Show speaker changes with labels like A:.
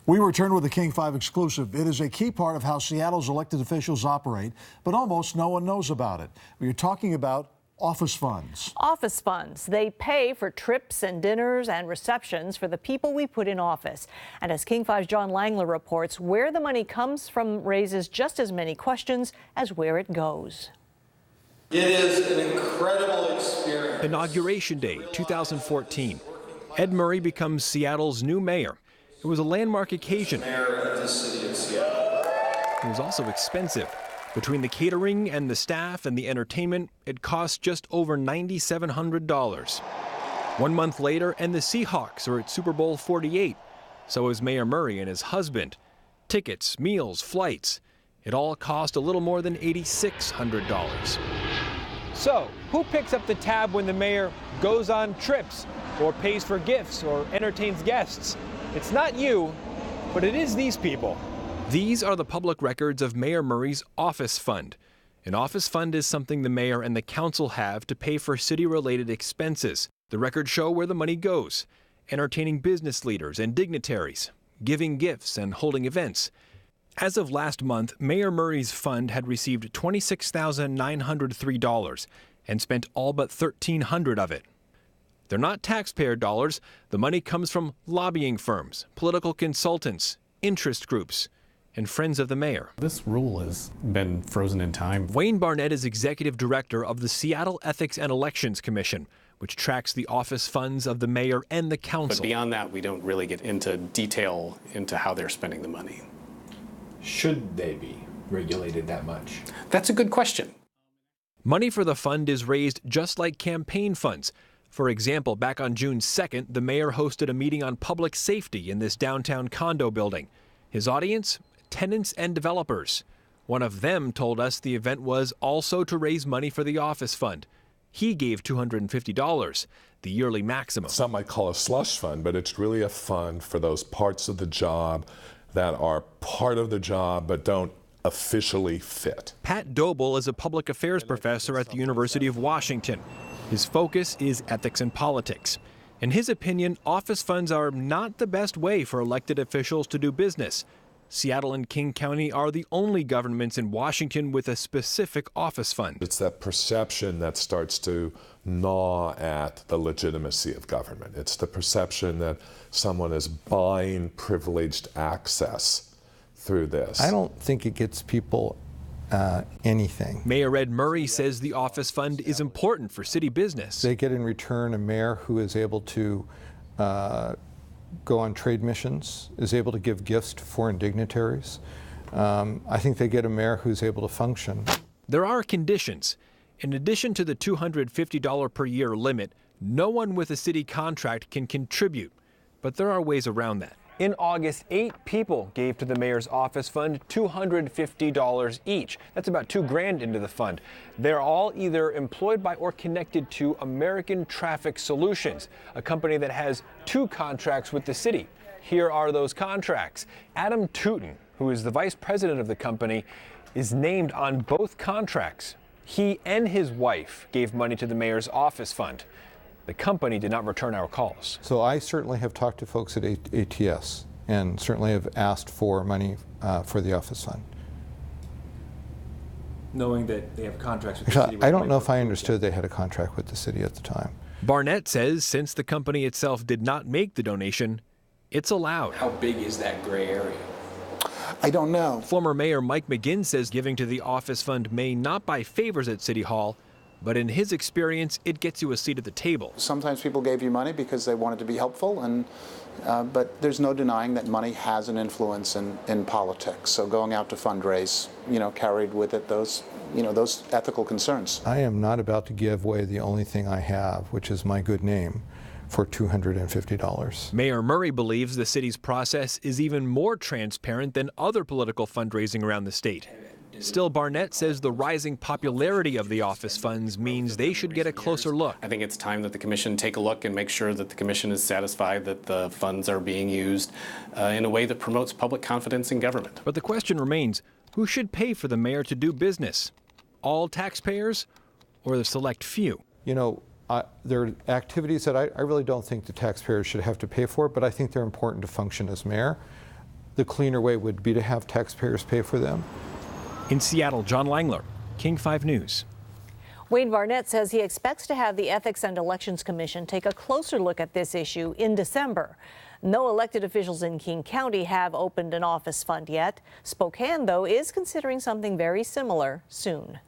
A: We return with the King 5 exclusive. It is a key part of how Seattle's elected officials operate, but almost no one knows about it. We are talking about office funds.
B: Office funds. They pay for trips and dinners and receptions for the people we put in office. And as King 5's John Langler reports, where the money comes from raises just as many questions as where it goes.
C: It is an incredible experience.
D: Inauguration Day, 2014. Ed Murray becomes Seattle's new mayor. It was a landmark occasion.
C: Mayor of the city of Seattle.
D: It was also expensive. Between the catering and the staff and the entertainment, it cost just over $9,700. 1 month later, and the Seahawks are at Super Bowl 48. So is Mayor Murray and his husband. Tickets, meals, flights. It all cost a little more than $8,600. So, who picks up the tab when the mayor goes on trips, or pays for gifts, or entertains guests? It's not you, but it is these people. These are the public records of Mayor Murray's office fund. An office fund is something the mayor and the council have to pay for city-related expenses. The records show where the money goes: entertaining business leaders and dignitaries, giving gifts and holding events. As of last month, Mayor Murray's fund had received $26,903 and spent all but $1,300 of it. They're not taxpayer dollars. The money comes from lobbying firms, political consultants, interest groups, and friends of the mayor.
E: This rule has been frozen in time.
D: Wayne Barnett is executive director of the Seattle Ethics and Elections Commission, which tracks the office funds of the mayor and the council.
E: But beyond that, we don't really get into detail into how they're spending the money.
F: Should they be regulated that much?
E: That's a good question.
D: Money for the fund is raised just like campaign funds. For example, back on June 2nd, the mayor hosted a meeting on public safety in this downtown condo building. His audience? Tenants and developers. One of them told us the event was also to raise money for the office fund. He gave $250, the yearly maximum.
G: Some might call a slush fund, but it's really a fund for those parts of the job that are part of the job but don't officially fit.
D: Pat Doble is a public affairs professor at the University of Washington. His focus is ethics and politics. In his opinion, office funds are not the best way for elected officials to do business. Seattle and King County are the only governments in Washington with a specific office fund.
G: It's that perception that starts to gnaw at the legitimacy of government. It's the perception that someone is buying privileged access through this.
H: I don't think it gets people anything.
D: Mayor Ed Murray says the office fund is important for city business.
H: They get in return a mayor who is able to go on trade missions, is able to give gifts to foreign dignitaries. I think they get a mayor who's able to function.
D: There are conditions. In addition to the $250 per year limit, no one with a city contract can contribute. But there are ways around that. In August, 8 people gave to the mayor's office fund $250 each. That's about $2,000 into the fund. They're all either employed by or connected to American Traffic Solutions, a company that has 2 contracts with the city. Here are those contracts. Adam Tootin, who is the vice president of the company, is named on both contracts. He and his wife gave money to the mayor's office fund. The company did not return our calls.
H: So I certainly have talked to folks at ATS and certainly have asked for money for the office fund.
F: Knowing that they have contracts with the city.
H: I don't know if I understood they had a contract with the city at the time.
D: Barnett says since the company itself did not make the donation, it's allowed.
F: How big is that gray area?
I: I don't know.
D: Former Mayor Mike McGinn says giving to the office fund may not buy favors at City Hall, but in his experience, it gets you a seat at the table.
I: Sometimes people gave you money because they wanted to be helpful, and but there's no denying that money has an influence in politics. So going out to fundraise, carried with it those ethical concerns.
H: I am not about to give away the only thing I have, which is my good name, for $250.
D: Mayor Murray believes the city's process is even more transparent than other political fundraising around the state. Still, Barnett says the rising popularity of the office funds means they should get a closer look.
E: I think it's time that the commission take a look and make sure that the commission is satisfied that the funds are being used in a way that promotes public confidence in government.
D: But the question remains, who should pay for the mayor to do business? All taxpayers or the select few?
H: There are activities that I really don't think the taxpayers should have to pay for, but I think they're important to function as mayor. the cleaner way would be to have taxpayers pay for them.
D: In Seattle, John Langler, King 5 News.
B: Wayne Barnett says he expects to have the Ethics and Elections Commission take a closer look at this issue in December. No elected officials in King County have opened an office fund yet. Spokane, though, is considering something very similar soon.